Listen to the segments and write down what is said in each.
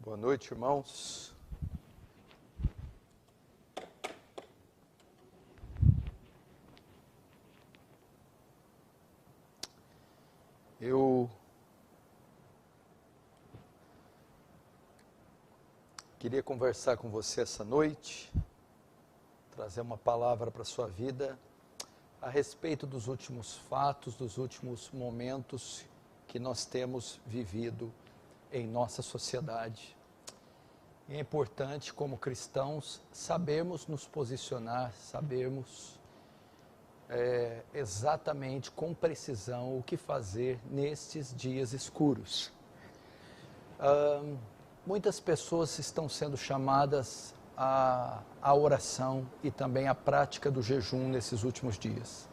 Boa noite, irmãos. Eu queria conversar com você essa noite, trazer uma palavra para a sua vida a respeito dos últimos fatos, dos últimos momentos que nós temos vivido em nossa sociedade. É importante, como cristãos, sabermos nos posicionar, sabermos exatamente, com precisão, o que fazer nestes dias escuros. Muitas pessoas estão sendo chamadas à oração e também à prática do jejum nesses últimos dias.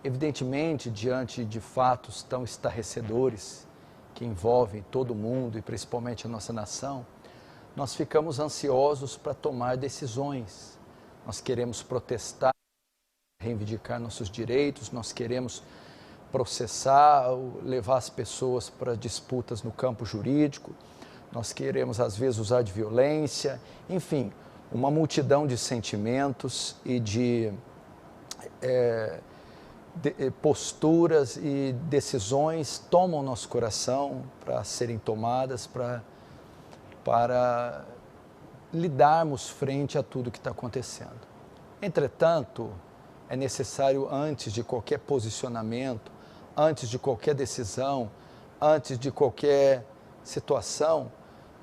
Evidentemente, diante de fatos tão estarrecedores, que envolvem todo mundo e principalmente a nossa nação, nós ficamos ansiosos para tomar decisões. Nós queremos protestar, reivindicar nossos direitos, nós queremos processar, levar as pessoas para disputas no campo jurídico, nós queremos às vezes usar de violência, enfim, uma multidão de sentimentos e de posturas e decisões tomam nosso coração para serem tomadas, para lidarmos frente a tudo que está acontecendo. Entretanto, é necessário, antes de qualquer posicionamento, antes de qualquer decisão, antes de qualquer situação,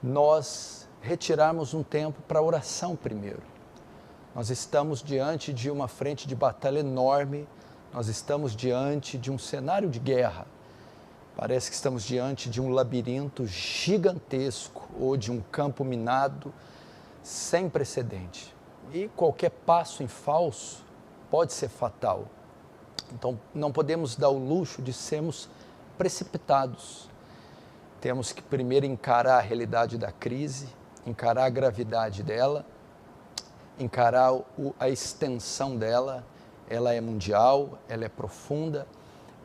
nós retirarmos um tempo para oração primeiro. Nós estamos diante de uma frente de batalha enorme, nós estamos diante de um cenário de guerra. Parece que estamos diante de um labirinto gigantesco ou de um campo minado sem precedente. E qualquer passo em falso pode ser fatal. Então, não podemos dar o luxo de sermos precipitados. Temos que primeiro encarar a realidade da crise, encarar a gravidade dela, encarar a extensão dela. Ela é mundial, ela é profunda,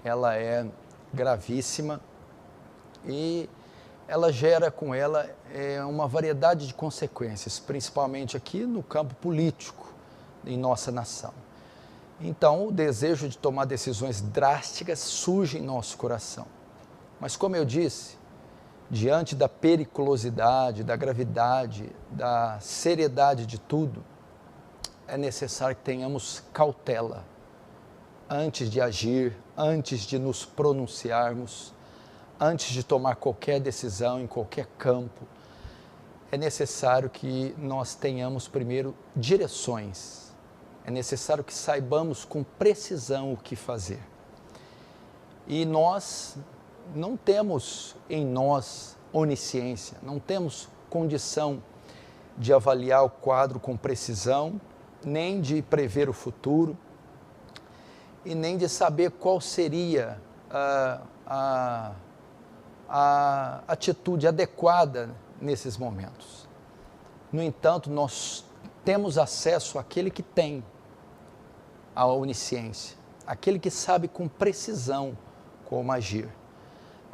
ela é gravíssima e ela gera com ela uma variedade de consequências, principalmente aqui no campo político, em nossa nação. Então, o desejo de tomar decisões drásticas surge em nosso coração. Mas, como eu disse, diante da periculosidade, da gravidade, da seriedade de tudo, é necessário que tenhamos cautela antes de agir, antes de nos pronunciarmos, antes de tomar qualquer decisão em qualquer campo. É necessário que nós tenhamos primeiro direções. É necessário que saibamos com precisão o que fazer. E nós não temos em nós onisciência, não temos condição de avaliar o quadro com precisão, nem de prever o futuro, e nem de saber qual seria a atitude adequada nesses momentos. No entanto, nós temos acesso àquele que tem a onisciência, aquele que sabe com precisão como agir,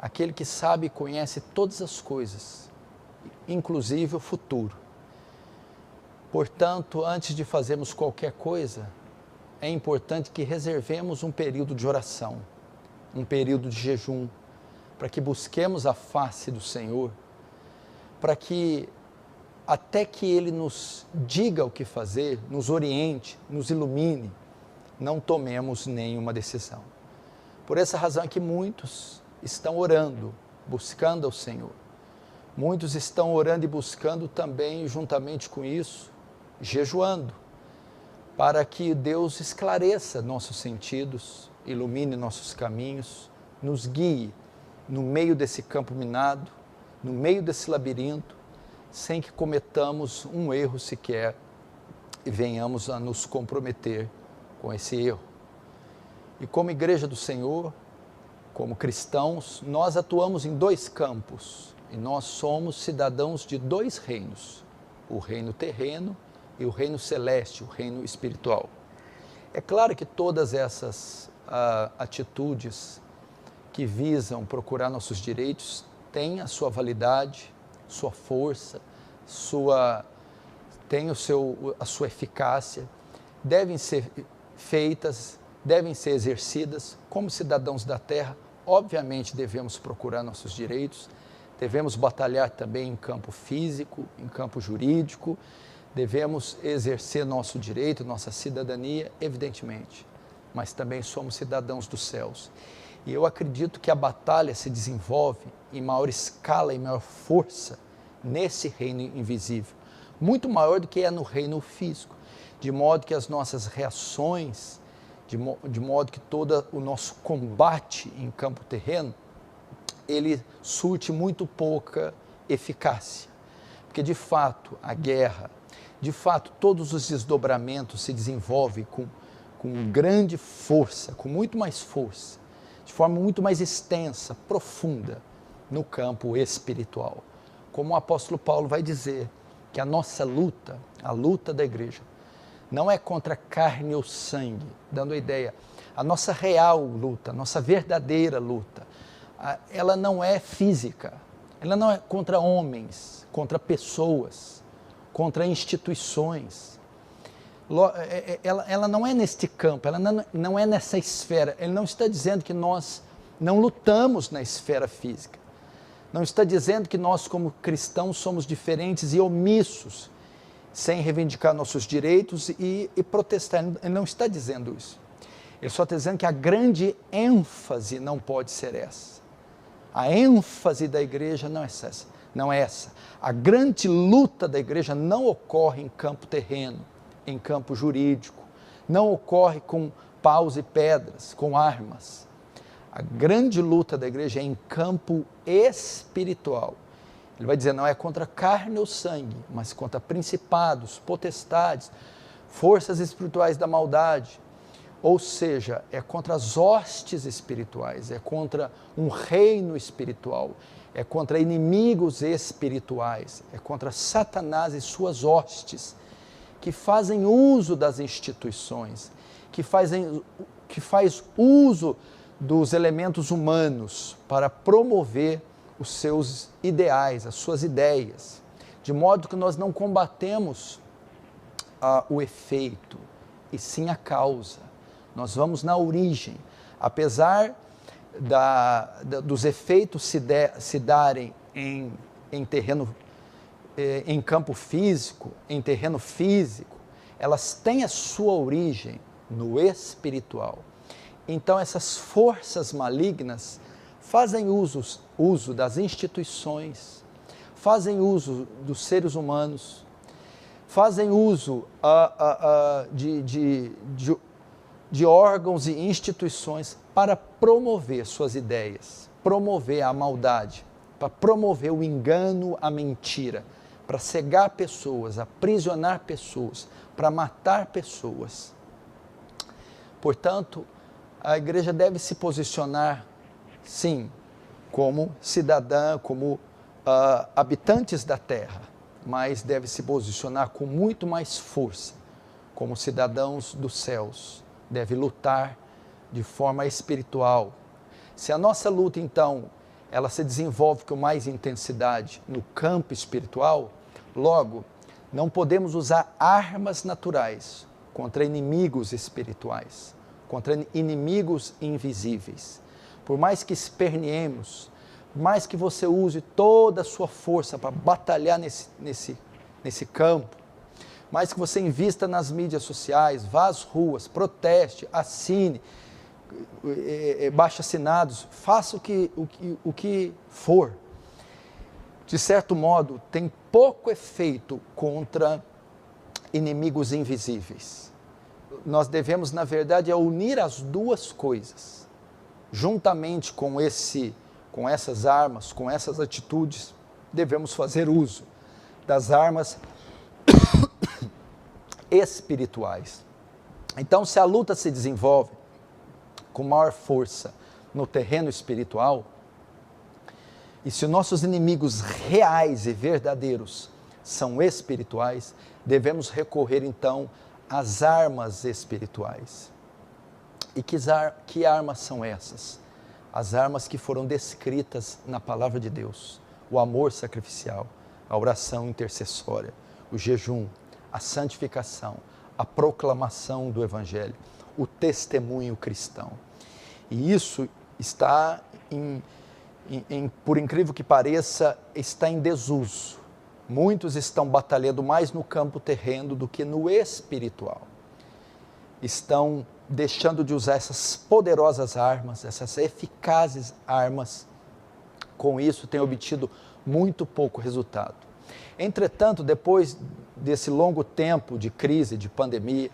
aquele que sabe e conhece todas as coisas, inclusive o futuro. Portanto, antes de fazermos qualquer coisa, é importante que reservemos um período de oração, um período de jejum, para que busquemos a face do Senhor, para que até que Ele nos diga o que fazer, nos oriente, nos ilumine, não tomemos nenhuma decisão. Por essa razão é que muitos estão orando, buscando ao Senhor. Muitos estão orando e buscando também, juntamente com isso, jejuando, para que Deus esclareça nossos sentidos, ilumine nossos caminhos, nos guie no meio desse campo minado, no meio desse labirinto, sem que cometamos um erro sequer e venhamos a nos comprometer com esse erro. E como igreja do Senhor, como cristãos, nós atuamos em dois campos e nós somos cidadãos de dois reinos, o reino terreno e o reino celeste, o reino espiritual. É claro que todas essas atitudes que visam procurar nossos direitos têm a sua validade, sua força, tem a sua eficácia, devem ser feitas, devem ser exercidas. Como cidadãos da terra, obviamente devemos procurar nossos direitos, devemos batalhar também em campo físico, em campo jurídico, devemos exercer nosso direito, nossa cidadania, evidentemente, mas também somos cidadãos dos céus. E eu acredito que a batalha se desenvolve em maior escala e maior força nesse reino invisível, muito maior do que é no reino físico, de modo que as nossas reações, de modo que todo o nosso combate em campo terreno, ele surte muito pouca eficácia, porque de fato a guerra, de fato todos os desdobramentos se desenvolvem com grande força, com muito mais força, de forma muito mais extensa, profunda, no campo espiritual. Como o apóstolo Paulo vai dizer, que a nossa luta, a luta da igreja, não é contra carne ou sangue, dando a ideia, a nossa real luta, a nossa verdadeira luta, ela não é física, ela não é contra homens, contra pessoas, contra instituições. Ela não é neste campo, ela não é nessa esfera. Ele não está dizendo que nós não lutamos na esfera física. Não está dizendo que nós, como cristãos, somos diferentes e omissos, sem reivindicar nossos direitos e protestar. Ele não está dizendo isso. Ele só está dizendo que a grande ênfase não pode ser essa. A ênfase da igreja não é essa. Não é essa. A grande luta da igreja não ocorre em campo terreno, em campo jurídico. Não ocorre com paus e pedras, com armas. A grande luta da igreja é em campo espiritual. Ele vai dizer, não é contra carne ou sangue, mas contra principados, potestades, forças espirituais da maldade. Ou seja, é contra as hostes espirituais, é contra um reino espiritual, é contra inimigos espirituais, é contra Satanás e suas hostes, que fazem uso das instituições, que faz uso dos elementos humanos para promover os seus ideais, as suas ideias, de modo que nós não combatemos o efeito, e sim a causa. Nós vamos na origem. Apesar dos efeitos se darem em terreno, em campo físico, em terreno físico, elas têm a sua origem no espiritual. Então essas forças malignas fazem uso das instituições, fazem uso dos seres humanos, fazem uso de órgãos e instituições para promover suas ideias, promover a maldade, para promover o engano, a mentira, para cegar pessoas, aprisionar pessoas, para matar pessoas. Portanto, a igreja deve se posicionar, sim, como cidadã, como habitantes da terra, mas deve se posicionar com muito mais força, como cidadãos dos céus. Deve lutar de forma espiritual. Se a nossa luta, então, ela se desenvolve com mais intensidade no campo espiritual, logo, não podemos usar armas naturais contra inimigos espirituais, contra inimigos invisíveis. Por mais que esperneemos, por mais que você use toda a sua força para batalhar nesse campo, mais que você invista nas mídias sociais, vá às ruas, proteste, assine, baixe assinados, faça o que for. De certo modo, tem pouco efeito contra inimigos invisíveis. Nós devemos, na verdade, unir as duas coisas, juntamente com essas armas, com essas atitudes, devemos fazer uso das armas espirituais. Então, se a luta se desenvolve com maior força no terreno espiritual, e se nossos inimigos reais e verdadeiros são espirituais, devemos recorrer então às armas espirituais. E que armas são essas? As armas que foram descritas na palavra de Deus, o amor sacrificial, a oração intercessória, o jejum, a santificação, a proclamação do Evangelho, o testemunho cristão. E isso está, por incrível que pareça, está em desuso. Muitos estão batalhando mais no campo terreno do que no espiritual. Estão deixando de usar essas poderosas armas, essas eficazes armas. Com isso, têm obtido muito pouco resultado. Entretanto, depois desse longo tempo de crise, de pandemia,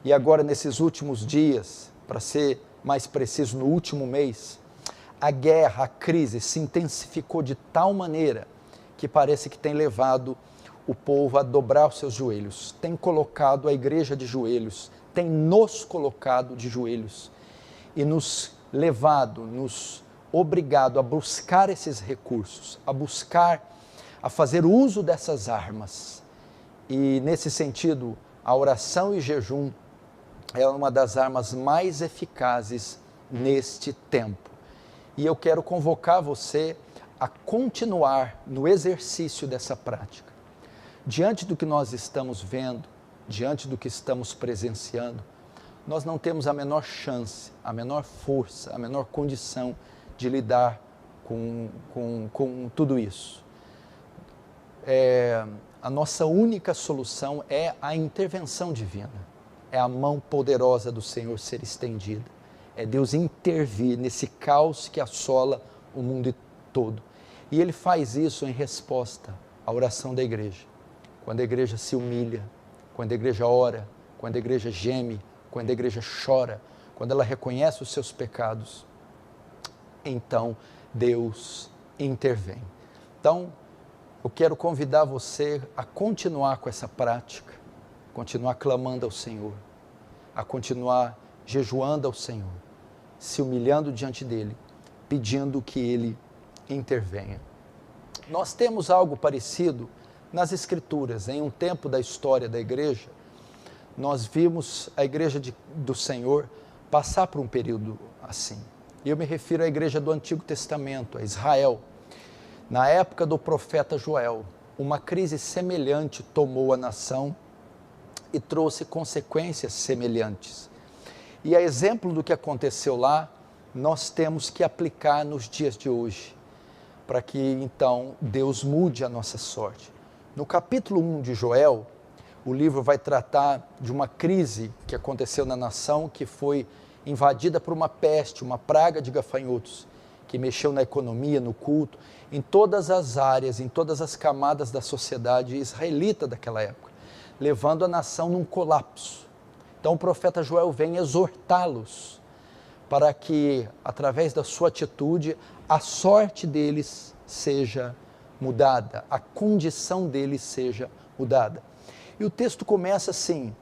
e agora nesses últimos dias, para ser mais preciso, no último mês, a guerra, a crise se intensificou de tal maneira que parece que tem levado o povo a dobrar os seus joelhos, tem colocado a igreja de joelhos, tem nos colocado de joelhos e nos levado, nos obrigado a buscar esses recursos, a fazer uso dessas armas. E nesse sentido, a oração e jejum é uma das armas mais eficazes neste tempo. E eu quero convocar você a continuar no exercício dessa prática. Diante do que nós estamos vendo, diante do que estamos presenciando, nós não temos a menor chance, a menor força, a menor condição de lidar com tudo isso. A nossa única solução é a intervenção divina, é a mão poderosa do Senhor ser estendida, é Deus intervir nesse caos que assola o mundo todo. E Ele faz isso em resposta à oração da igreja. Quando a igreja se humilha, quando a igreja ora, quando a igreja geme, quando a igreja chora, quando ela reconhece os seus pecados, então Deus intervém. Então, eu quero convidar você a continuar com essa prática, continuar clamando ao Senhor, a continuar jejuando ao Senhor, se humilhando diante dEle, pedindo que Ele intervenha. Nós temos algo parecido nas Escrituras. Em um tempo da história da igreja, nós vimos a igreja do Senhor passar por um período assim. E eu me refiro à igreja do Antigo Testamento, a Israel. Na época do profeta Joel, uma crise semelhante tomou a nação e trouxe consequências semelhantes. E a exemplo do que aconteceu lá, nós temos que aplicar nos dias de hoje, para que então Deus mude a nossa sorte. No capítulo 1 de Joel, o livro vai tratar de uma crise que aconteceu na nação, que foi invadida por uma peste, uma praga de gafanhotos, que mexeu na economia, no culto, em todas as áreas, em todas as camadas da sociedade israelita daquela época, levando a nação num colapso. Então o profeta Joel vem exortá-los para que, através da sua atitude, a sorte deles seja mudada, a condição deles seja mudada. E o texto começa assim,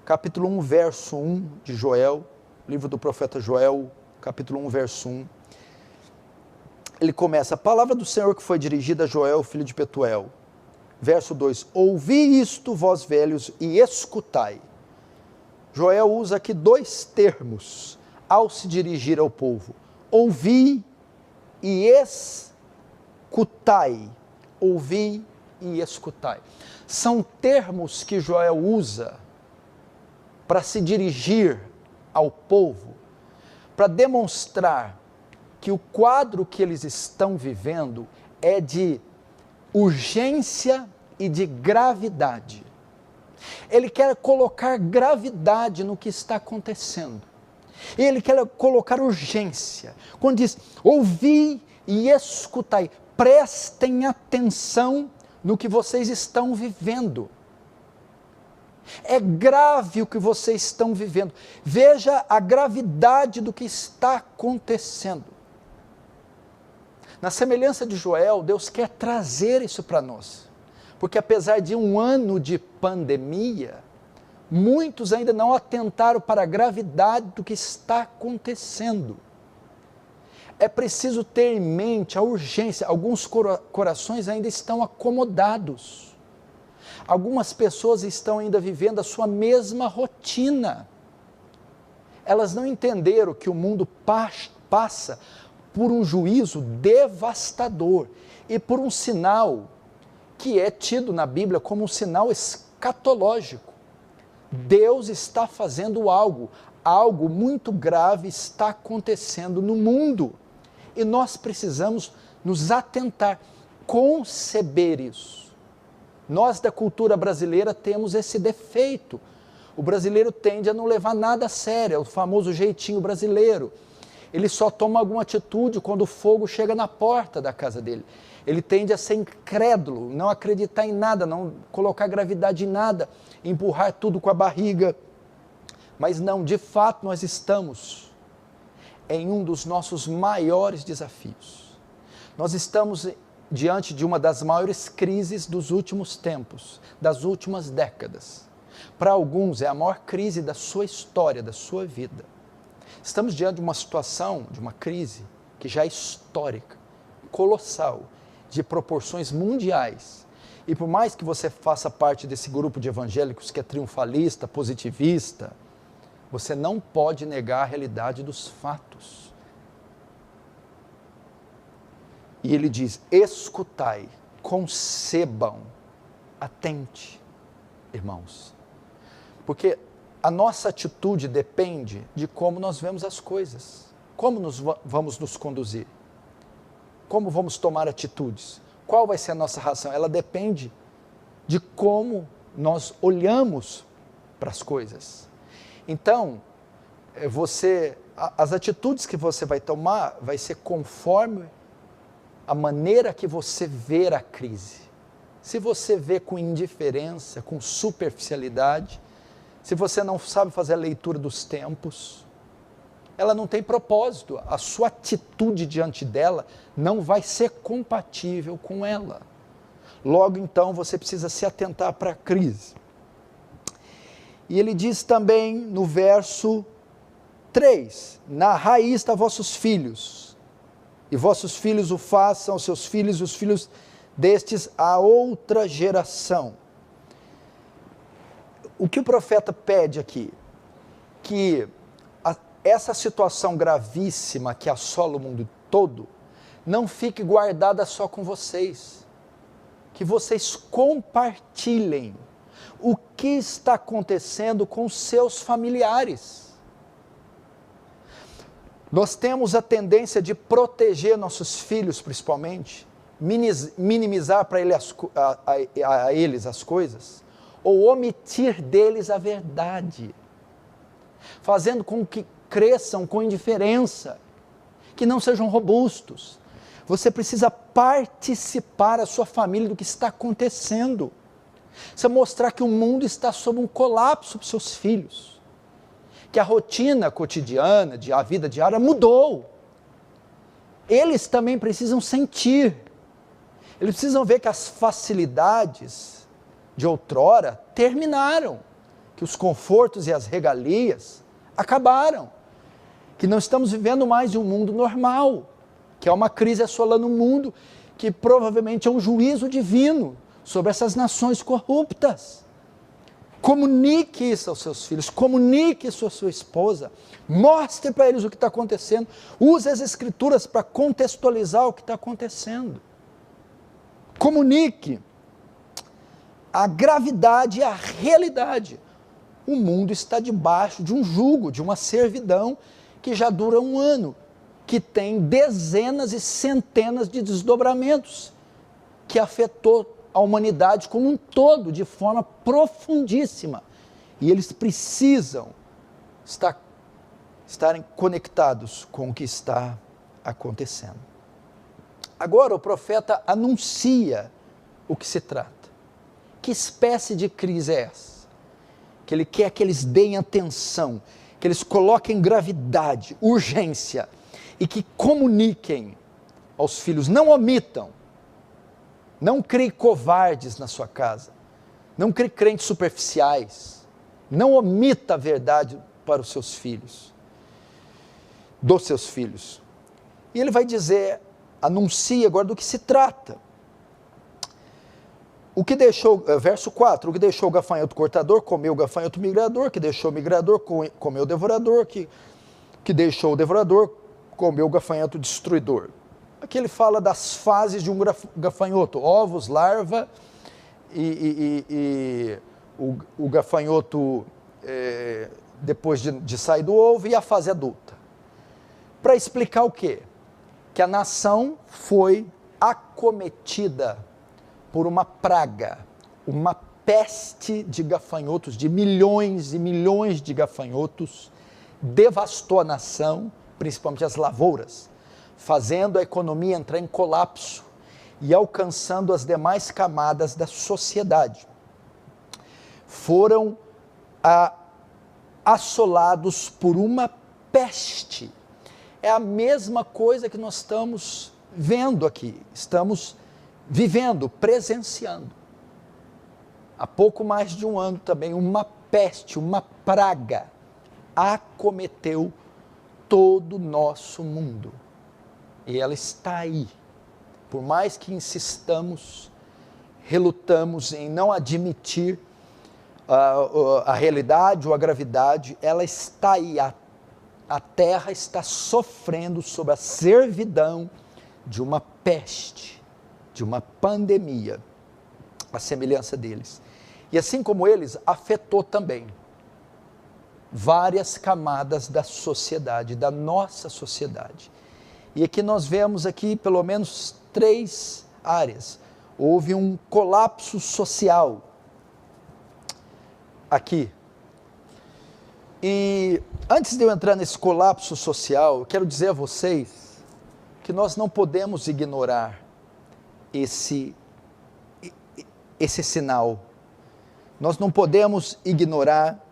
capítulo 1, verso 1 de Joel, livro do profeta Joel, capítulo 1, verso 1. Ele começa, a palavra do Senhor que foi dirigida a Joel, filho de Petuel. Verso 2, ouvi isto, vós velhos, e escutai. Joel usa aqui dois termos ao se dirigir ao povo. Ouvi e escutai. Ouvi e escutai. São termos que Joel usa para se dirigir ao povo, para demonstrar que o quadro que eles estão vivendo é de urgência e de gravidade. Ele quer colocar gravidade no que está acontecendo. Ele quer colocar urgência. Quando diz, ouvi e escutai, prestem atenção no que vocês estão vivendo. É grave o que vocês estão vivendo. Veja a gravidade do que está acontecendo. Na semelhança de Joel, Deus quer trazer isso para nós. Porque apesar de um ano de pandemia, muitos ainda não atentaram para a gravidade do que está acontecendo. É preciso ter em mente a urgência. Alguns corações ainda estão acomodados. Algumas pessoas estão ainda vivendo a sua mesma rotina. Elas não entenderam que o mundo passa por um juízo devastador e por um sinal que é tido na Bíblia como um sinal escatológico. Deus está fazendo algo muito grave está acontecendo no mundo e nós precisamos nos atentar, conceber isso. Nós da cultura brasileira temos esse defeito. O brasileiro tende a não levar nada a sério, é o famoso jeitinho brasileiro. Ele só toma alguma atitude quando o fogo chega na porta da casa dele. Ele tende a ser incrédulo, não acreditar em nada, não colocar gravidade em nada, empurrar tudo com a barriga. Mas não, de fato nós estamos em um dos nossos maiores desafios. Nós estamos diante de uma das maiores crises dos últimos tempos, das últimas décadas. Para alguns é a maior crise da sua história, da sua vida. Estamos diante de uma situação, de uma crise que já é histórica, colossal, de proporções mundiais. E por mais que você faça parte desse grupo de evangélicos que é triunfalista, positivista, você não pode negar a realidade dos fatos. E ele diz, escutai, concebam, atente, irmãos. Porque a nossa atitude depende de como nós vemos as coisas. Como vamos nos conduzir? Como vamos tomar atitudes? Qual vai ser a nossa reação? Ela depende de como nós olhamos para as coisas. Então, as atitudes que você vai tomar vai ser conforme a maneira que você vê a crise. Se você vê com indiferença, com superficialidade, se você não sabe fazer a leitura dos tempos, ela não tem propósito, a sua atitude diante dela não vai ser compatível com ela. Logo então você precisa se atentar para a crise. E ele diz também no verso 3, na raiz está vossos filhos, e vossos filhos o façam aos seus filhos, e os filhos destes a outra geração. O que o profeta pede aqui? Que essa situação gravíssima que assola o mundo todo, não fique guardada só com vocês. Que vocês compartilhem o que está acontecendo com seus familiares. Nós temos a tendência de proteger nossos filhos, principalmente, minimizar para eles as coisas, ou omitir deles a verdade, fazendo com que cresçam com indiferença, que não sejam robustos. Você precisa participar a sua família do que está acontecendo. Você mostrar que o mundo está sob um colapso para os seus filhos, que a rotina cotidiana, a vida diária mudou. Eles também precisam sentir, eles precisam ver que as facilidades de outrora terminaram, que os confortos e as regalias acabaram, que não estamos vivendo mais de um mundo normal, que é uma crise assolando o mundo, que provavelmente é um juízo divino sobre essas nações corruptas. Comunique isso aos seus filhos, comunique isso à sua esposa, mostre para eles o que está acontecendo, use as escrituras para contextualizar o que está acontecendo. Comunique a gravidade e a realidade. O mundo está debaixo de um jugo, de uma servidão que já dura um ano, que tem dezenas e centenas de desdobramentos, que afetou a humanidade como um todo, de forma profundíssima. E eles precisam estarem conectados com o que está acontecendo. Agora o profeta anuncia o que se trata. Que espécie de crise é essa? Que ele quer que eles deem atenção, que eles coloquem gravidade, urgência, e que comuniquem aos filhos, não omitam, não criem covardes na sua casa, não criem crentes superficiais, não omita a verdade para os seus filhos, dos seus filhos. E ele vai dizer, anuncia agora do que se trata. O que deixou, verso 4, o que deixou o gafanhoto cortador, comeu o gafanhoto migrador, que deixou o migrador, comeu o devorador, que deixou o devorador, comeu o gafanhoto destruidor. Aqui ele fala das fases de um gafanhoto, ovos, larva e o gafanhoto depois de sair do ovo e a fase adulta. Para explicar o quê? Que a nação foi acometida por uma praga, uma peste de gafanhotos, de milhões e milhões de gafanhotos, devastou a nação, principalmente as lavouras, fazendo a economia entrar em colapso e alcançando as demais camadas da sociedade. Foram assolados por uma peste. É a mesma coisa que nós estamos vendo aqui, estamos vivendo, presenciando. Há pouco mais de um ano também, uma peste, uma praga acometeu todo o nosso mundo. E ela está aí. Por mais que insistamos, relutamos em não admitir a realidade ou a gravidade, ela está aí. A terra está sofrendo sob a servidão de uma peste, de uma pandemia, a semelhança deles. E assim como eles, afetou também várias camadas da sociedade, da nossa sociedade. E aqui nós vemos aqui pelo menos 3 áreas. Houve um colapso social aqui. E antes de eu entrar nesse colapso social, eu quero dizer a vocês que nós não podemos ignorar esse sinal. Nós não podemos ignorar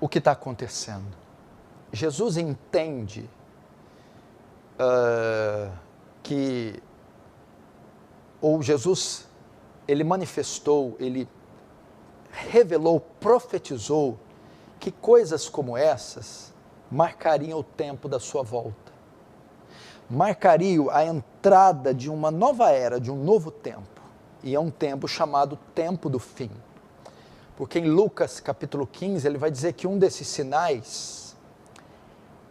o que está acontecendo. Jesus entende ele manifestou, ele revelou, profetizou que coisas como essas marcariam o tempo da sua volta. Marcariam a entrada de uma nova era, de um novo tempo. E é um tempo chamado tempo do fim. Porque em Lucas capítulo 15, ele vai dizer que um desses sinais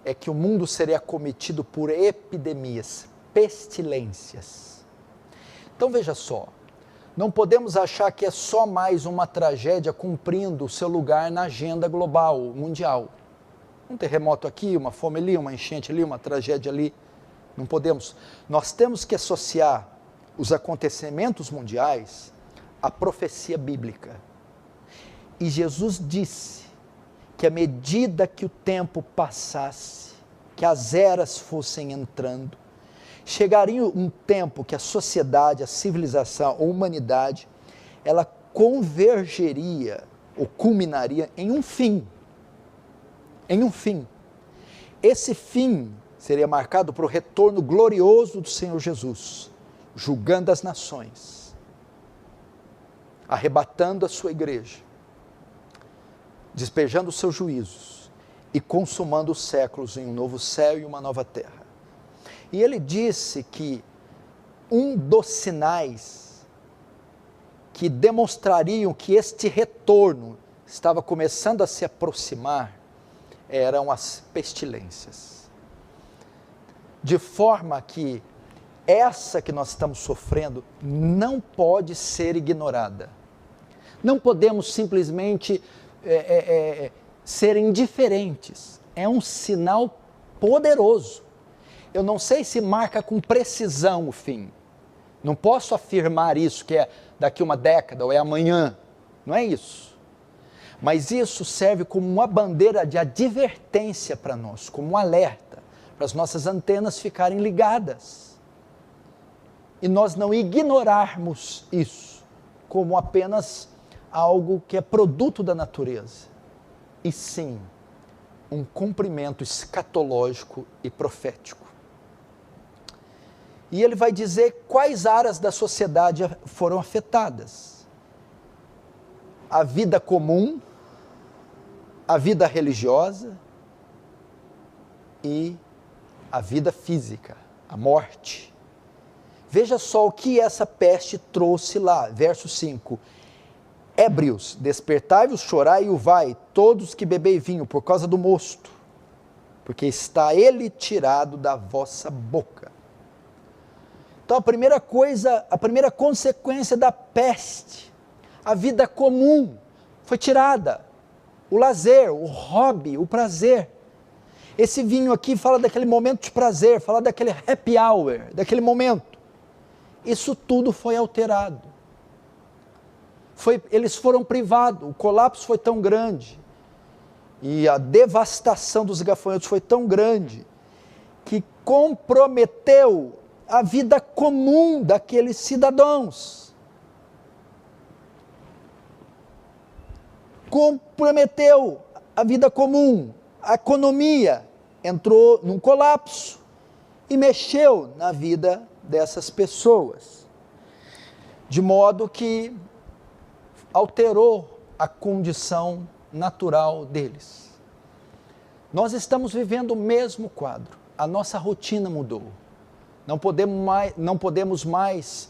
é que o mundo seria acometido por epidemias, pestilências. Então veja só, não podemos achar que é só mais uma tragédia cumprindo o seu lugar na agenda global, mundial. Um terremoto aqui, uma fome ali, uma enchente ali, uma tragédia ali. Não podemos. Nós temos que associar os acontecimentos mundiais à profecia bíblica. E Jesus disse que à medida que o tempo passasse, que as eras fossem entrando, chegaria um tempo que a sociedade, a civilização, a humanidade, ela convergeria ou culminaria em um fim. Em um fim. Esse fim seria marcado por o retorno glorioso do Senhor Jesus, julgando as nações, arrebatando a sua igreja, despejando os seus juízos e consumando os séculos em um novo céu e uma nova terra. E ele disse que um dos sinais que demonstrariam que este retorno estava começando a se aproximar eram as pestilências. De forma que essa que nós estamos sofrendo não pode ser ignorada. Não podemos simplesmente ser indiferentes. É um sinal poderoso. Eu não sei se marca com precisão o fim. Não posso afirmar isso, que é daqui uma década ou é amanhã. Não é isso. Mas isso serve como uma bandeira de advertência para nós, como um alerta, para as nossas antenas ficarem ligadas. E nós não ignorarmos isso como apenas algo que é produto da natureza. E sim, um cumprimento escatológico e profético. E ele vai dizer quais áreas da sociedade foram afetadas. A vida comum, a vida religiosa e a vida física, a morte. Veja só o que essa peste trouxe lá, verso 5. Ébrios, despertai-vos, chorai e uvai, todos que bebei vinho, por causa do mosto. porque está ele tirado da vossa boca. Então a primeira coisa, a primeira consequência da peste, a vida comum foi tirada. O lazer, o hobby, o prazer. Esse vinho aqui fala daquele momento de prazer, fala daquele happy hour, daquele momento. Isso tudo foi alterado. Eles foram privados, o colapso foi tão grande e a devastação dos gafanhotos foi tão grande que comprometeu a vida comum daqueles cidadãos. Comprometeu a vida comum, a economia entrou num colapso e mexeu na vida dessas pessoas, de modo que alterou a condição natural deles. Nós estamos vivendo o mesmo quadro, a nossa rotina mudou. Não podemos mais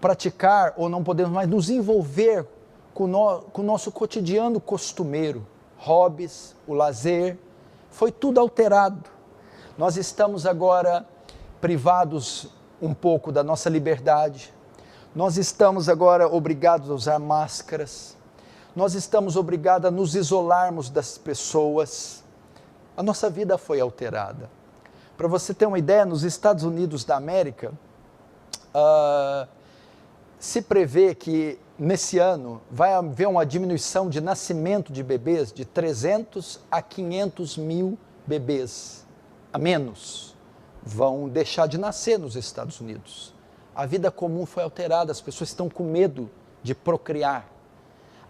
praticar ou não podemos mais nos envolver com o nosso cotidiano costumeiro, hobbies, o lazer, foi tudo alterado. Nós estamos agora privados um pouco da nossa liberdade, nós estamos agora obrigados a usar máscaras, nós estamos obrigados a nos isolarmos das pessoas, a nossa vida foi alterada. Para você ter uma ideia, nos Estados Unidos da América, se prevê que nesse ano vai haver uma diminuição de nascimento de bebês de 300 a 500 mil bebês a menos vão deixar de nascer nos Estados Unidos. A vida comum foi alterada, as pessoas estão com medo de procriar.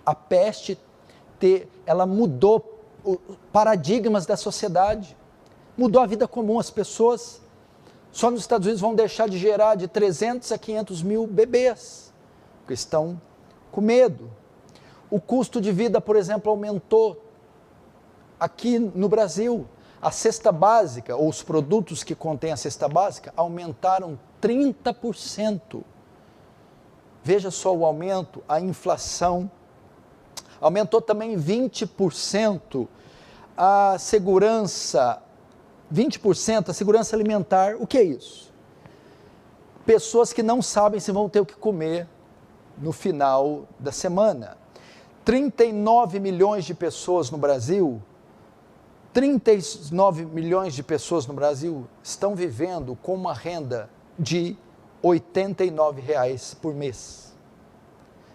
A peste, ela mudou os paradigmas da sociedade, mudou a vida comum. As pessoas, só nos Estados Unidos, vão deixar de gerar de 300 a 500 mil bebês, porque estão com medo. O custo de vida, por exemplo, aumentou. Aqui no Brasil, a cesta básica, ou os produtos que contêm a cesta básica, aumentaram 30%. Veja só o aumento, a inflação. Aumentou também 20% a segurança, 20% a segurança alimentar. O que é isso? Pessoas que não sabem se vão ter o que comer no final da semana. 39 milhões de pessoas no Brasil, 39 milhões de pessoas no Brasil estão vivendo com uma renda de R$ 89,00 por mês.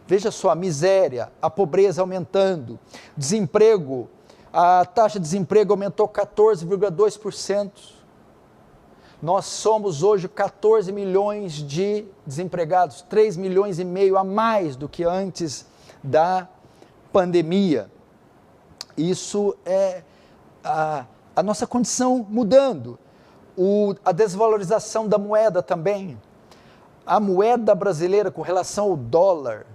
Veja só a miséria, a pobreza aumentando, desemprego, a taxa de desemprego aumentou 14,2%. Nós somos hoje 14 milhões de desempregados, 3 milhões e meio a mais do que antes da pandemia. Isso é a nossa condição mudando. A desvalorização da moeda também. A moeda brasileira com relação ao dólar,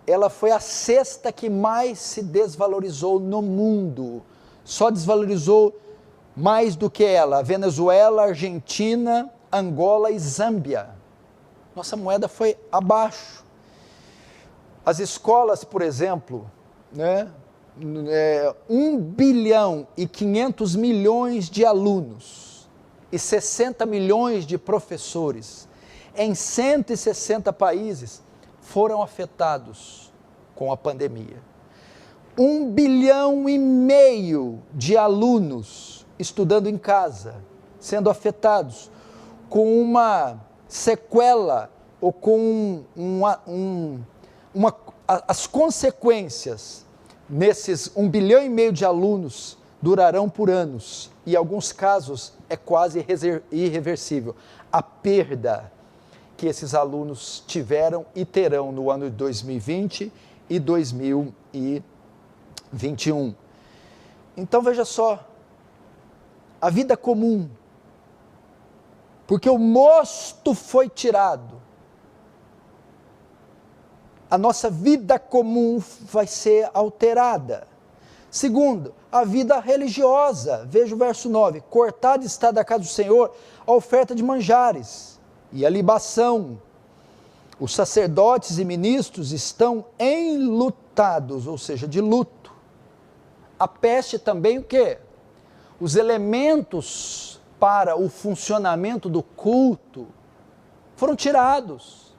ela foi a sexta que mais se desvalorizou no mundo. Só desvalorizou mais do que ela, a Venezuela, Argentina, Angola e Zâmbia. Nossa moeda foi abaixo. As escolas, por exemplo, 1 bilhão e 500 milhões de alunos e 60 milhões de professores em 160 países foram afetados com a pandemia. 1,5 bilhão de alunos estudando em casa, sendo afetados com uma sequela ou com as consequências nesses 1,5 bilhão de alunos durarão por anos e em alguns casos é quase irreversível. A perda que esses alunos tiveram e terão no ano de 2020 e 2021. Então veja só, a vida comum, porque o mosto foi tirado, a nossa vida comum vai ser alterada. Segundo, a vida religiosa, veja o verso 9, cortada está da casa do Senhor a oferta de manjares e a libação. Os sacerdotes e ministros estão enlutados, ou seja, de luto. A peste também o quê? Os elementos para o funcionamento do culto foram tirados.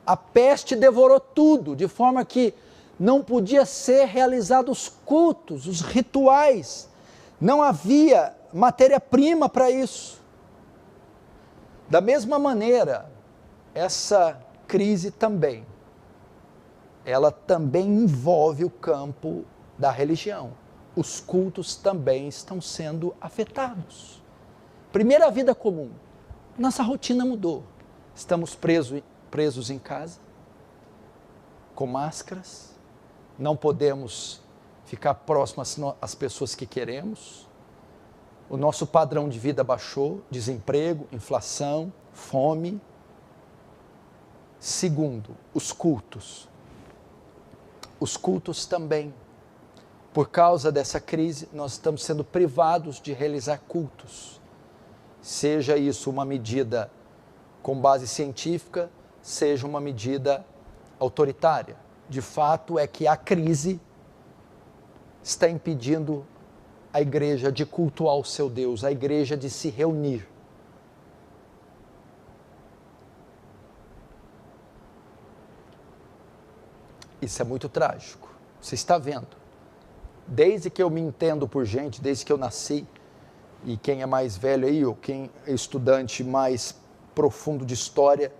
A peste devorou tudo, de forma que não podia ser realizados os cultos, os rituais. Não havia matéria-prima para isso. Da mesma maneira, essa crise também, ela também envolve o campo da religião. Os cultos também estão sendo afetados. Primeiro, a vida comum. Nossa rotina mudou. Estamos presos em casa, com máscaras, não podemos ficar próximos às pessoas que queremos. O nosso padrão de vida baixou, desemprego, inflação, fome. Segundo, os cultos. Os cultos também. Por causa dessa crise, nós estamos sendo privados de realizar cultos. Seja isso uma medida com base científica, seja uma medida autoritária. De fato, é que a crise está impedindo a igreja de cultuar o seu Deus, a igreja de se reunir. Isso é muito trágico. Você está vendo. Desde que eu me entendo por gente, desde que eu nasci, e quem é mais velho aí, ou quem é estudante mais profundo de história,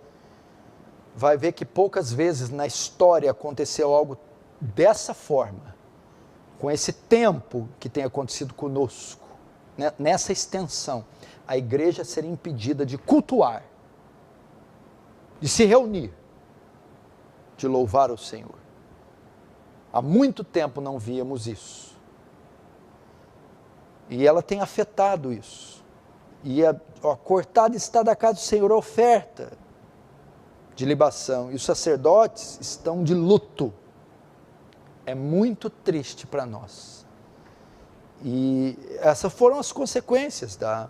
vai ver que poucas vezes na história aconteceu algo dessa forma, com esse tempo que tem acontecido conosco, né? Nessa extensão, a igreja seria impedida de cultuar, de se reunir, de louvar o Senhor. Há muito tempo não víamos isso. E ela tem afetado isso. E cortada está da casa do Senhor a oferta de libação. E os sacerdotes estão de luto. É muito triste para nós. E essas foram as consequências da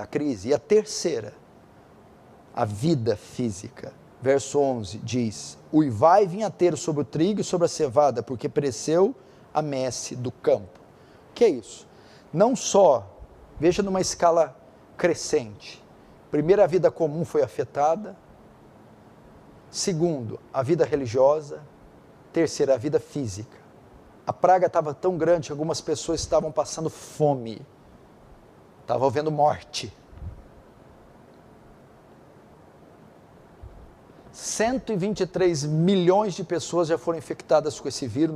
crise. E a terceira, a vida física. Verso 11 diz: uivai vinha ter sobre o trigo e sobre a cevada, porque pereceu a messe do campo. O que é isso? Não só, veja numa escala crescente. Primeiro, a vida comum foi afetada. Segundo, a vida religiosa. Terceiro, a vida física. A praga estava tão grande que algumas pessoas estavam passando fome. Estavam havendo morte. 123 milhões de pessoas já foram infectadas com esse vírus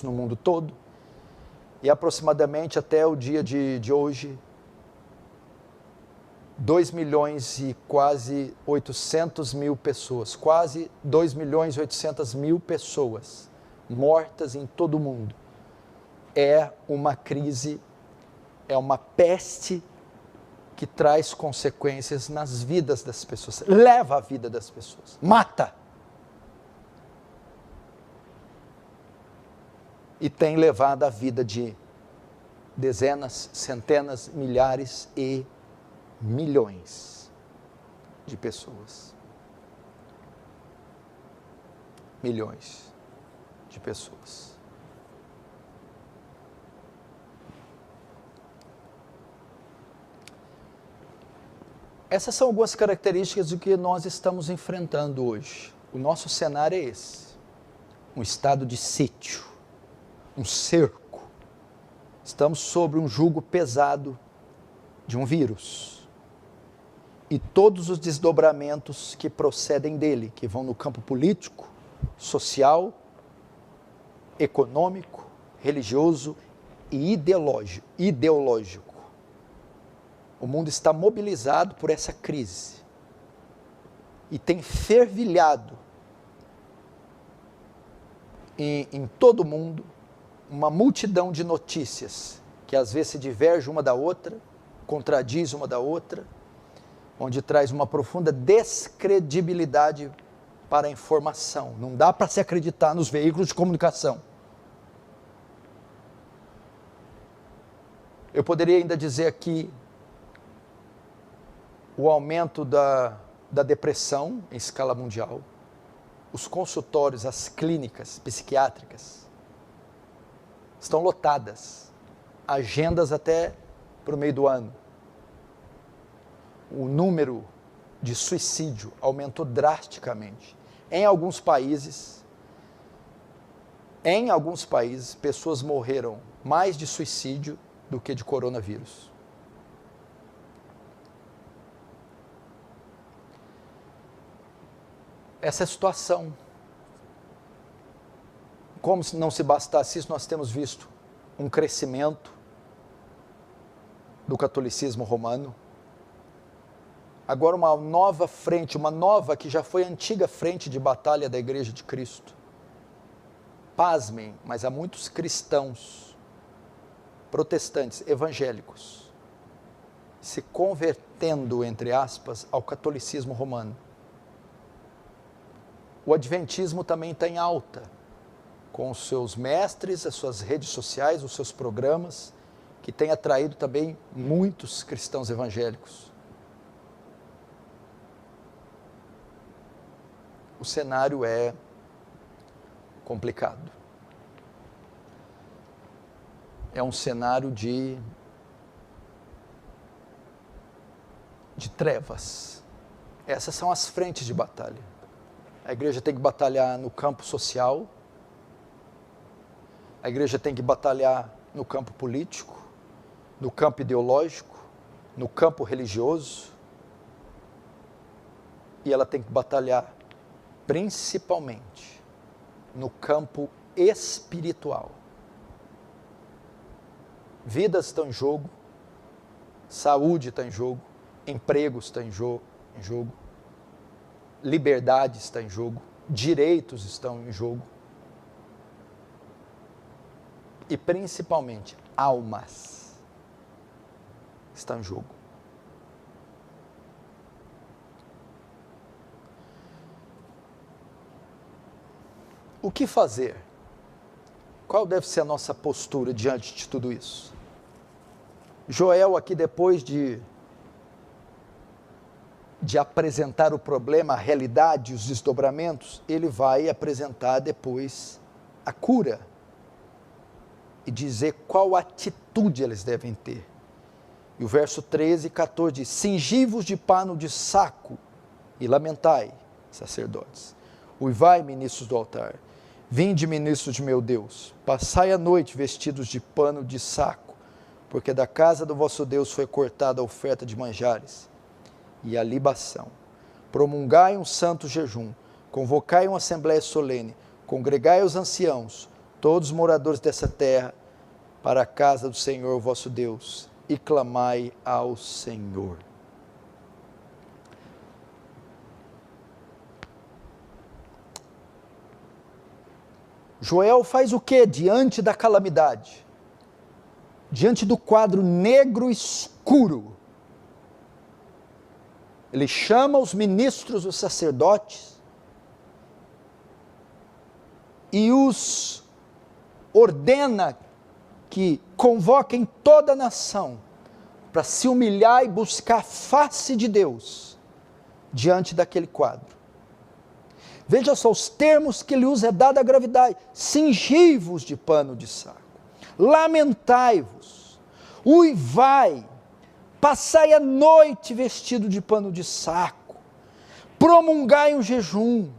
no mundo todo. E aproximadamente até o dia de hoje, 2 milhões e quase 800 mil pessoas, quase 2 milhões e 800 mil pessoas mortas em todo o mundo. É uma crise, é uma peste que traz consequências nas vidas das pessoas, leva a vida das pessoas, mata. E tem levado a vida de dezenas, centenas, milhares e milhões de pessoas. Milhões de pessoas. Essas são algumas características do que nós estamos enfrentando hoje. O nosso cenário é esse. Um estado de sítio, um cerco. Estamos sob um jugo pesado de um vírus. E todos os desdobramentos que procedem dele, que vão no campo político, social, econômico, religioso e ideológico. O mundo está mobilizado por essa crise e tem fervilhado em todo o mundo uma multidão de notícias que às vezes se diverge uma da outra, contradiz uma da outra, onde traz uma profunda descredibilidade para a informação. Não dá para se acreditar nos veículos de comunicação. Eu poderia ainda dizer aqui o aumento da depressão em escala mundial, os consultórios, as clínicas psiquiátricas estão lotadas. agendas até para o meio do ano. O número de suicídio aumentou drasticamente. Em alguns países, pessoas morreram mais de suicídio do que de coronavírus. Essa é a situação. Como se não se bastasse isso, nós temos visto um crescimento do catolicismo romano. Agora uma nova frente, que já foi a antiga frente de batalha da Igreja de Cristo. Pasmem, mas há muitos cristãos, protestantes, evangélicos, se convertendo, entre aspas, ao catolicismo romano. O adventismo também está em alta, com os seus mestres, as suas redes sociais, os seus programas, que tem atraído também muitos cristãos evangélicos. O cenário é complicado. É um cenário de trevas. Essas são as frentes de batalha. A igreja tem que batalhar no campo social, a igreja tem que batalhar no campo político, no campo ideológico, no campo religioso, e ela tem que batalhar principalmente no campo espiritual. Vidas estão em jogo, saúde está em jogo, empregos estão em jogo, liberdade está em jogo, direitos estão em jogo e principalmente almas estão em jogo. O que fazer? Qual deve ser a nossa postura diante de tudo isso? Joel aqui, depois de apresentar o problema, a realidade, os desdobramentos, ele vai apresentar depois a cura e dizer qual atitude eles devem ter. E o verso 13 e 14 diz: cingi-vos de pano de saco e lamentai, sacerdotes. Uivai, ministros do altar. Vinde, ministros de meu Deus, passai a noite vestidos de pano de saco, porque da casa do vosso Deus foi cortada a oferta de manjares e a libação. Promulgai um santo jejum, convocai uma assembléia solene, congregai os anciãos, todos os moradores dessa terra, para a casa do Senhor vosso Deus, e clamai ao Senhor. Joel faz o que diante da calamidade? Diante do quadro negro escuro, ele chama os ministros, os sacerdotes, e os ordena que convoquem toda a nação para se humilhar e buscar a face de Deus diante daquele quadro. Veja só, os termos que ele usa é dada a gravidade. Cingi-vos de pano de saco, lamentai-vos, uivai, passai a noite vestido de pano de saco, promulgai um jejum,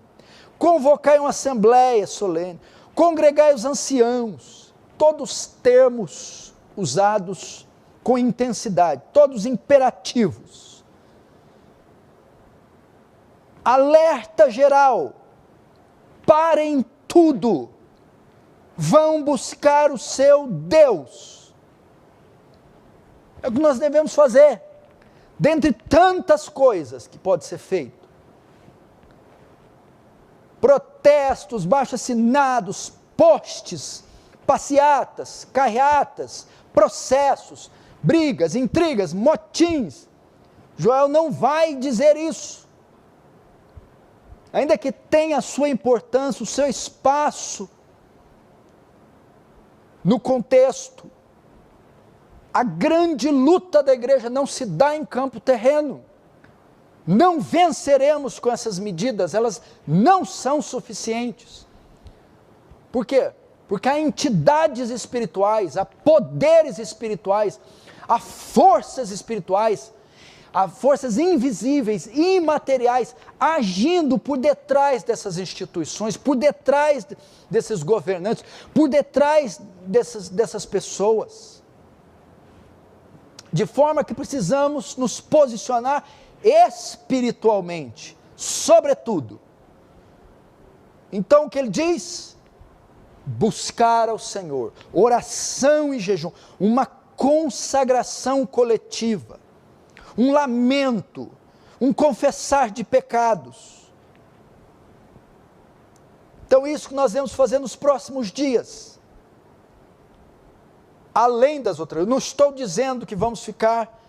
convocai uma assembléia solene, congregai os anciãos, todos termos usados com intensidade, todos imperativos. Alerta geral, parem tudo, vão buscar o seu Deus. É o que nós devemos fazer, dentre tantas coisas que pode ser feito. Protestos, abaixo-assinados, postes, passeatas, carreatas, processos, brigas, intrigas, motins. Joel não vai dizer isso. Ainda que tenha a sua importância, o seu espaço no contexto, a grande luta da igreja não se dá em campo terreno. Não venceremos com essas medidas, elas não são suficientes. Por quê? Porque há entidades espirituais, há poderes espirituais, há forças espirituais, há forças invisíveis, imateriais, agindo por detrás dessas instituições, por detrás desses governantes, por detrás dessas pessoas. De forma que precisamos nos posicionar espiritualmente, sobretudo. Então o que ele diz? Buscar ao Senhor, oração e jejum, uma consagração coletiva, um lamento, um confessar de pecados. Então isso que nós vamos fazer nos próximos dias, além das outras. Eu não estou dizendo que vamos ficar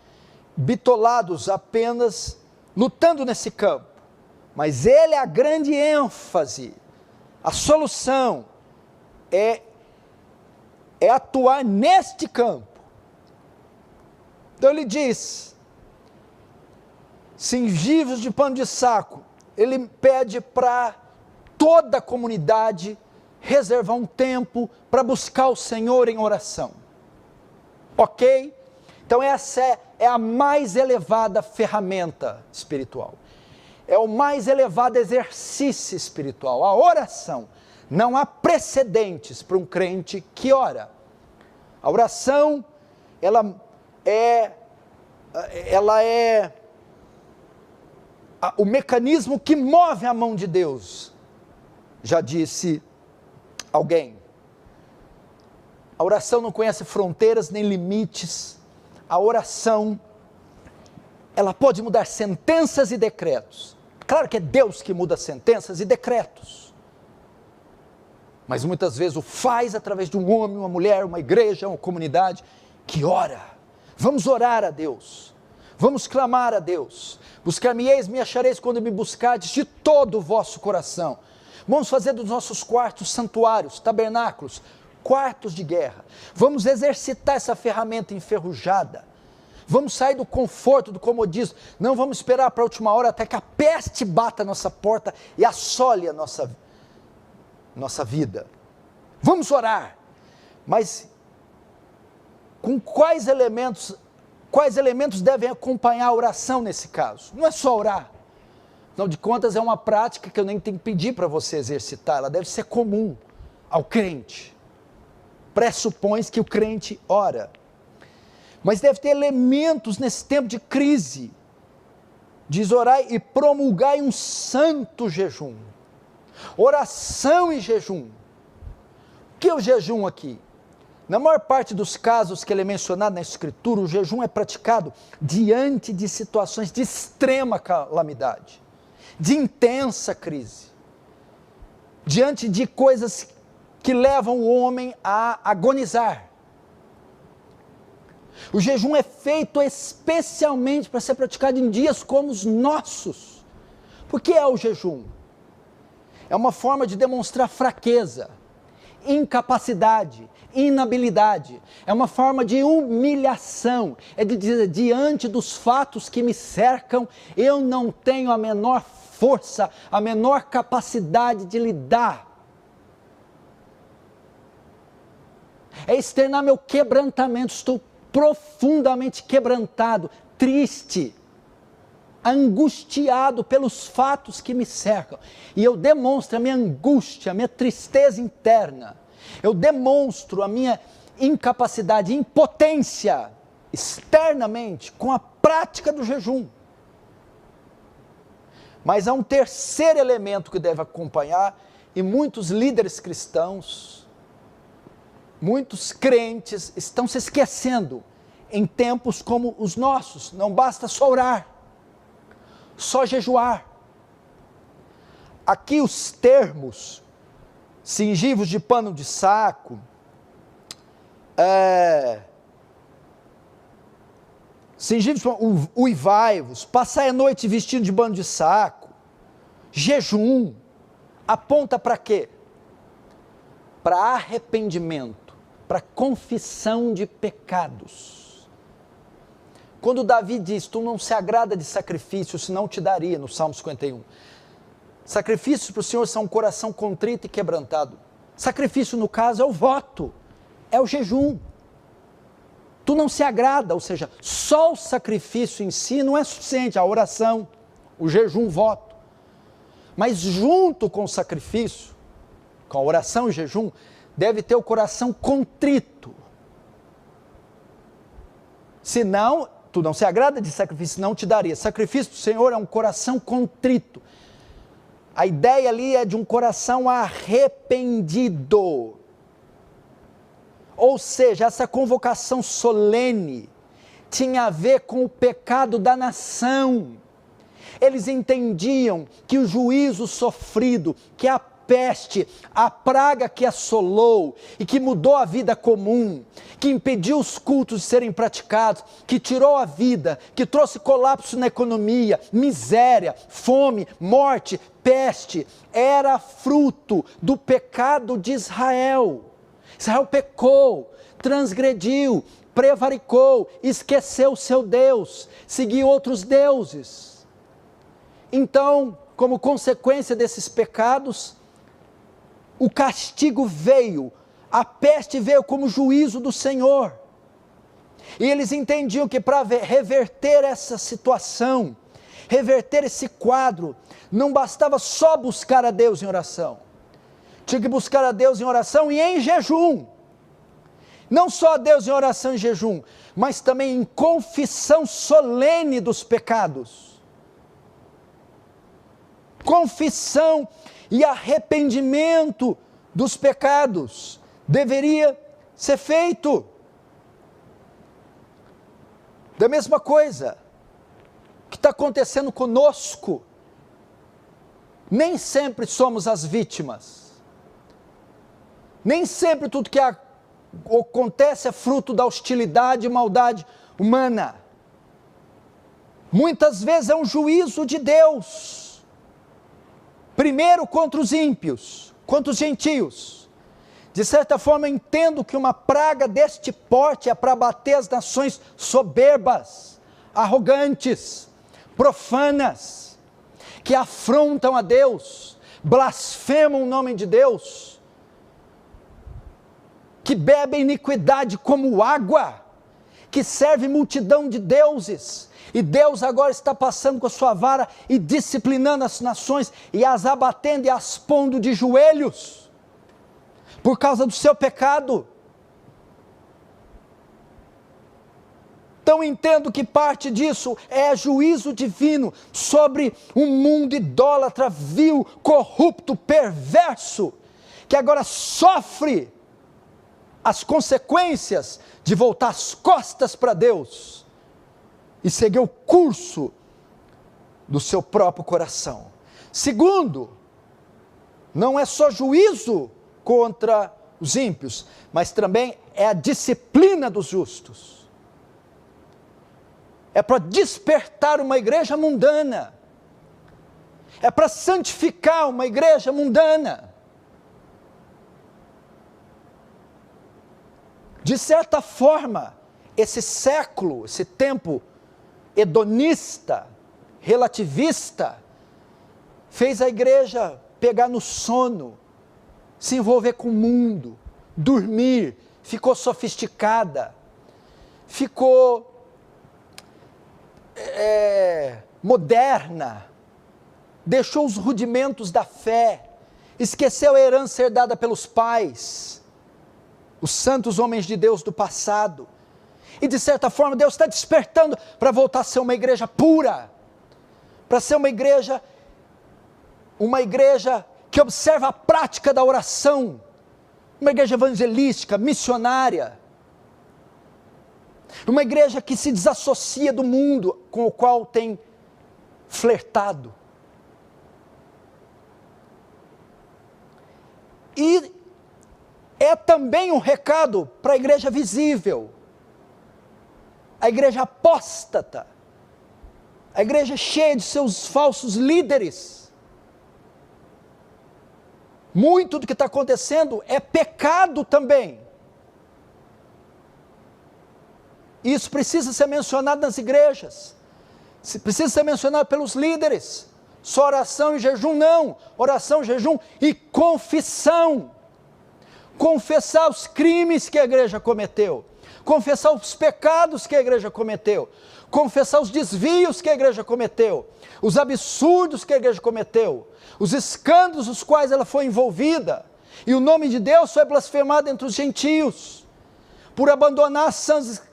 bitolados apenas lutando nesse campo, mas ele é a grande ênfase, a solução é atuar neste campo. Então ele diz, cingivos de pano de saco, ele pede para toda a comunidade reservar um tempo para buscar o Senhor em oração. Ok? Então essa é a mais elevada ferramenta espiritual. É o mais elevado exercício espiritual, a oração. Não há precedentes para um crente que ora. A oração, ela é o mecanismo que move a mão de Deus, já disse alguém. A oração não conhece fronteiras nem limites. A oração, ela pode mudar sentenças e decretos. Claro que é Deus que muda sentenças e decretos, mas muitas vezes o faz através de um homem, uma mulher, uma igreja, uma comunidade que ora. Vamos orar a Deus, vamos clamar a Deus. Buscar-me-eis, me achareis quando me buscardes de todo o vosso coração. Vamos fazer dos nossos quartos santuários, tabernáculos, quartos de guerra. Vamos exercitar essa ferramenta enferrujada. Vamos sair do conforto, do comodismo. Não vamos esperar para a última hora até que a peste bata a nossa porta e assole a nossa vida. Vamos orar. Mas com quais elementos devem acompanhar a oração nesse caso? Não é só orar. Afinal de contas, é uma prática que eu nem tenho que pedir para você exercitar. Ela deve ser comum ao crente. Pressupõe que o crente ora. Mas deve ter elementos nesse tempo de crise. Diz: orai e promulgai um santo jejum. Oração e jejum. O que é o jejum aqui? Na maior parte dos casos que ele é mencionado na Escritura, o jejum é praticado diante de situações de extrema calamidade, de intensa crise, diante de coisas que levam o homem a agonizar. O jejum é feito especialmente para ser praticado em dias como os nossos. Por que é o jejum? É uma forma de demonstrar fraqueza, incapacidade, inabilidade. É uma forma de humilhação. É de dizer, diante dos fatos que me cercam, eu não tenho a menor força, a menor capacidade de lidar. É externar meu quebrantamento. Estou profundamente quebrantado, triste, angustiado pelos fatos que me cercam. E eu demonstro a minha angústia, a minha tristeza interna. Eu demonstro a minha incapacidade, impotência externamente com a prática do jejum. Mas há um terceiro elemento que deve acompanhar, e muitos líderes cristãos, muitos crentes estão se esquecendo em tempos como os nossos. Não basta só orar, só jejuar. Aqui os termos cingivos de pano de saco, cingivos, uivai-vos, passai a noite vestido de pano de saco, jejum, aponta para quê? Para arrependimento, para confissão de pecados. Quando Davi diz: tu não se agrada de sacrifício, senão te daria, no Salmo 51. Sacrifícios para o Senhor são um coração contrito e quebrantado. Sacrifício, no caso, é o voto, é o jejum. Tu não se agrada, ou seja, só o sacrifício em si não é suficiente, a oração, o jejum, o voto. Mas junto com o sacrifício, com a oração e o jejum, deve ter o coração contrito. Senão, tu não se agrada de sacrifício, não te daria. Sacrifício do Senhor é um coração contrito. A ideia ali é de um coração arrependido. Ou seja, essa convocação solene tinha a ver com o pecado da nação. Eles entendiam que o juízo sofrido, que a peste, a praga que assolou e que mudou a vida comum, que impediu os cultos de serem praticados, que tirou a vida, que trouxe colapso na economia, miséria, fome, morte, peste, era fruto do pecado de Israel. Israel pecou, transgrediu, prevaricou, esqueceu o seu Deus, seguiu outros deuses. Então, como consequência desses pecados, o castigo veio, a peste veio como juízo do Senhor. E eles entendiam que para reverter essa situação, reverter esse quadro, não bastava só buscar a Deus em oração. Tinha que buscar a Deus em oração e em jejum. Não só a Deus em oração e jejum, mas também em confissão solene dos pecados. Confissão e arrependimento dos pecados deveria ser feito. Da mesma coisa que está acontecendo conosco, nem sempre somos as vítimas. Nem sempre tudo que acontece é fruto da hostilidade e maldade humana. Muitas vezes é um juízo de Deus. Primeiro contra os ímpios, contra os gentios. De certa forma, eu entendo que uma praga deste porte é para bater as nações soberbas, arrogantes, profanas, que afrontam a Deus, blasfemam o nome de Deus, que bebem iniquidade como água, que serve multidão de deuses, e Deus agora está passando com a sua vara e disciplinando as nações, e as abatendo e as pondo de joelhos, por causa do seu pecado. Então entendo que parte disso é juízo divino sobre um mundo idólatra, vil, corrupto, perverso, que agora sofre as consequências de voltar as costas para Deus e seguir o curso do seu próprio coração. Segundo, não é só juízo contra os ímpios, mas também é a disciplina dos justos. É para despertar uma igreja mundana, é para santificar uma igreja mundana. De certa forma, esse século, esse tempo hedonista, relativista, fez a igreja pegar no sono, se envolver com o mundo, dormir, ficou sofisticada, ficou moderna, deixou os rudimentos da fé, esqueceu a herança herdada pelos pais, os santos homens de Deus do passado, e de certa forma Deus está despertando para voltar a ser uma igreja pura, para ser uma igreja que observa a prática da oração, uma igreja evangelística, missionária, uma igreja que se desassocia do mundo com o qual tem flertado. E é também um recado para a igreja visível, a igreja apóstata, a igreja cheia de seus falsos líderes. Muito do que está acontecendo é pecado também. Isso precisa ser mencionado nas igrejas, precisa ser mencionado pelos líderes. Só oração e jejum não, oração, jejum e confissão. confessar os crimes que a igreja cometeu, confessar os pecados que a igreja cometeu, confessar os desvios que a igreja cometeu, os absurdos que a igreja cometeu, os escândalos nos quais ela foi envolvida, e o nome de Deus foi blasfemado entre os gentios, por abandonar as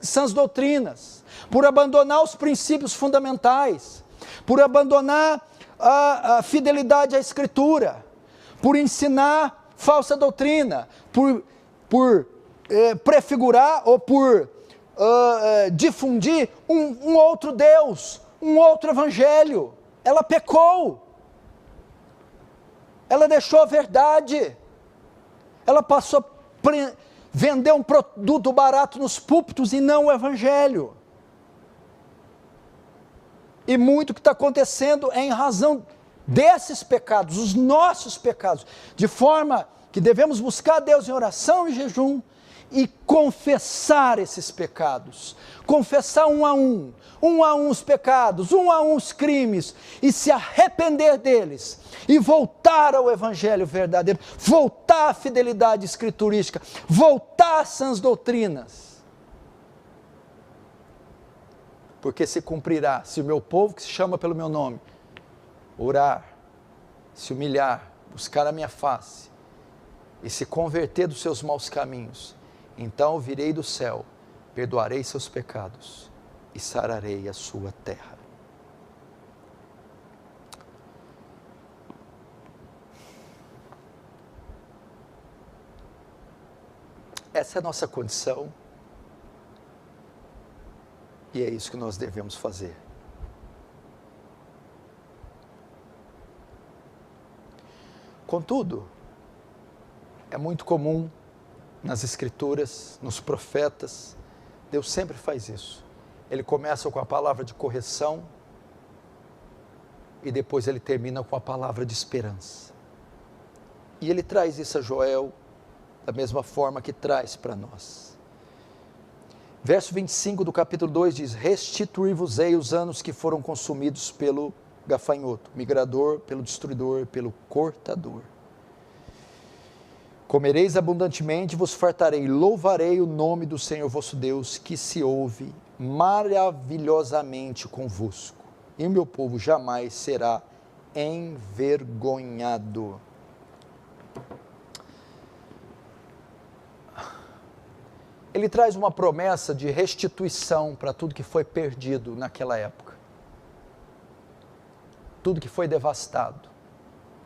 sãs doutrinas, por abandonar os princípios fundamentais, por abandonar a fidelidade à Escritura, por ensinar falsa doutrina, por prefigurar ou por difundir um outro Deus, um outro evangelho. Ela pecou, ela deixou a verdade, ela passou a vender um produto barato nos púlpitos e não o evangelho. E muito que está acontecendo é em razão desses pecados, os nossos pecados, de forma que devemos buscar a Deus em oração e jejum e confessar esses pecados, confessar um a um os pecados, um a um os crimes, e se arrepender deles, e voltar ao evangelho verdadeiro, voltar à fidelidade escriturística, voltar às sãs doutrinas. Porque se cumprirá, se o meu povo que se chama pelo meu nome, orar, se humilhar, buscar a minha face, e se converter dos seus maus caminhos, então virei do céu, perdoarei seus pecados e sararei a sua terra. Essa é a nossa condição e é isso que nós devemos fazer. Contudo, é muito comum nas Escrituras, nos profetas, Deus sempre faz isso. Ele começa com a palavra de correção e depois ele termina com a palavra de esperança. E ele traz isso a Joel da mesma forma que traz para nós. Verso 25 do capítulo 2 diz: restituir-vos-ei os anos que foram consumidos pelo gafanhoto, migrador, pelo destruidor, pelo cortador. Comereis abundantemente, vos fartarei, louvarei o nome do Senhor vosso Deus, que se ouve maravilhosamente convosco, e o meu povo jamais será envergonhado. Ele traz uma promessa de restituição para tudo que foi perdido naquela época. Tudo que foi devastado,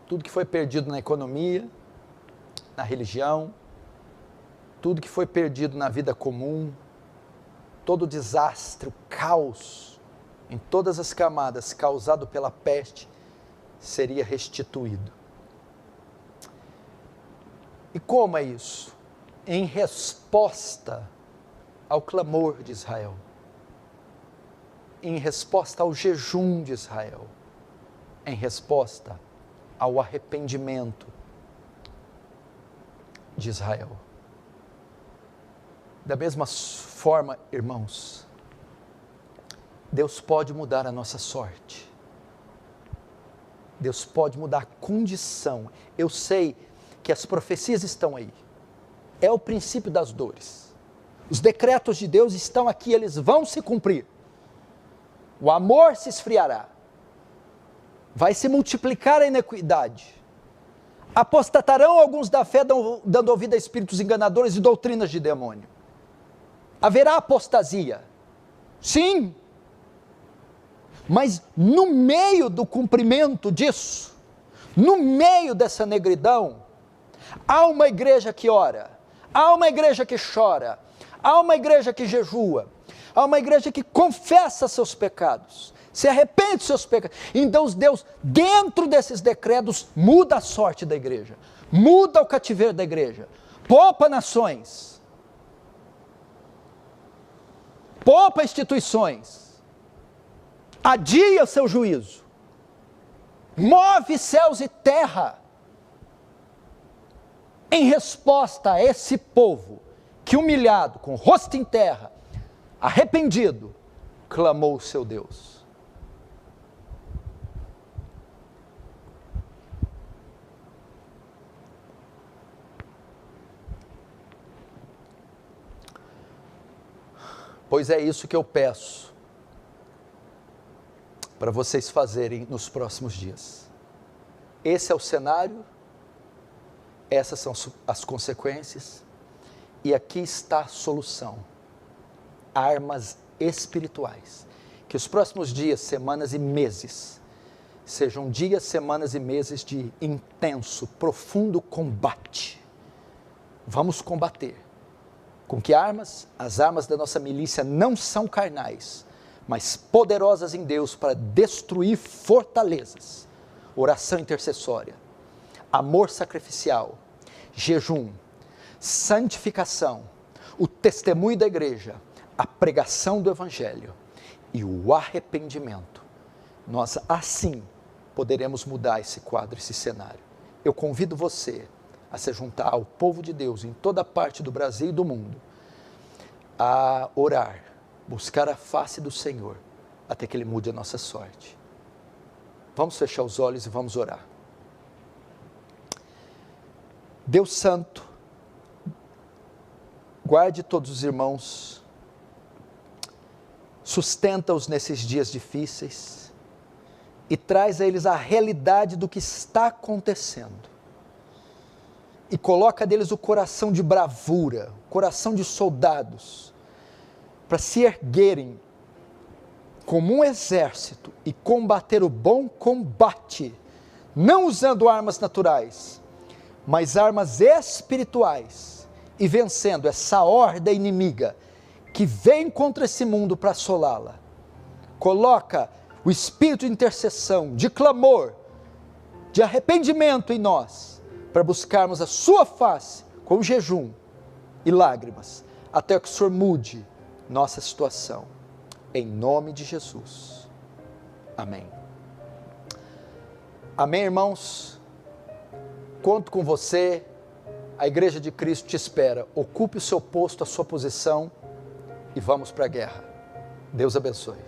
tudo que foi perdido na economia, na religião, tudo que foi perdido na vida comum, todo o desastre, o caos, em todas as camadas, causado pela peste, seria restituído. E como é isso? Em resposta ao clamor de Israel, em resposta ao jejum de Israel, em resposta ao arrependimento de Israel. Da mesma forma, irmãos, Deus pode mudar a nossa sorte. Deus pode mudar a condição. Eu sei que as profecias estão aí. É o princípio das dores. Os decretos de Deus estão aqui, eles vão se cumprir. O amor se esfriará. Vai se multiplicar a iniquidade. Apostatarão alguns da fé, dando ouvido a espíritos enganadores e doutrinas de demônio. Haverá apostasia. Sim. Mas no meio do cumprimento disso, no meio dessa negridão, há uma igreja que ora, há uma igreja que chora, há uma igreja que jejua, há uma igreja que confessa seus pecados, se arrepende dos seus pecados. Então Deus, dentro desses decretos, muda a sorte da igreja, muda o cativeiro da igreja, poupa nações, poupa instituições, adia o seu juízo, move céus e terra, em resposta a esse povo que, humilhado, com o rosto em terra, arrependido, clamou o seu Deus. Pois é isso que eu peço para vocês fazerem nos próximos dias. Esse é o cenário, essas são as consequências, e aqui está a solução. Armas espirituais. Que os próximos dias, semanas e meses sejam dias, semanas e meses de intenso, profundo combate. Vamos combater. Com que armas? As armas da nossa milícia não são carnais, mas poderosas em Deus para destruir fortalezas. Oração intercessória, amor sacrificial, jejum, santificação, o testemunho da igreja, a pregação do evangelho e o arrependimento. Nós assim poderemos mudar esse quadro, esse cenário. Eu convido você a se juntar ao povo de Deus em toda parte do Brasil e do mundo, a orar, buscar a face do Senhor, até que Ele mude a nossa sorte. Vamos fechar os olhos e vamos orar. Deus Santo, guarde todos os irmãos, sustenta-os nesses dias difíceis e traz a eles a realidade do que está acontecendo. E coloca deles o coração de bravura, o coração de soldados, para se erguerem como um exército e combater o bom combate, não usando armas naturais, mas armas espirituais, e vencendo essa horda inimiga que vem contra esse mundo para assolá-la. Coloca o espírito de intercessão, de clamor, de arrependimento em nós, para buscarmos a sua face com jejum e lágrimas, até que o Senhor mude nossa situação. Em nome de Jesus. Amém. Amém, irmãos? Conto com você. A Igreja de Cristo te espera. Ocupe o seu posto, a sua posição e vamos para a guerra. Deus abençoe.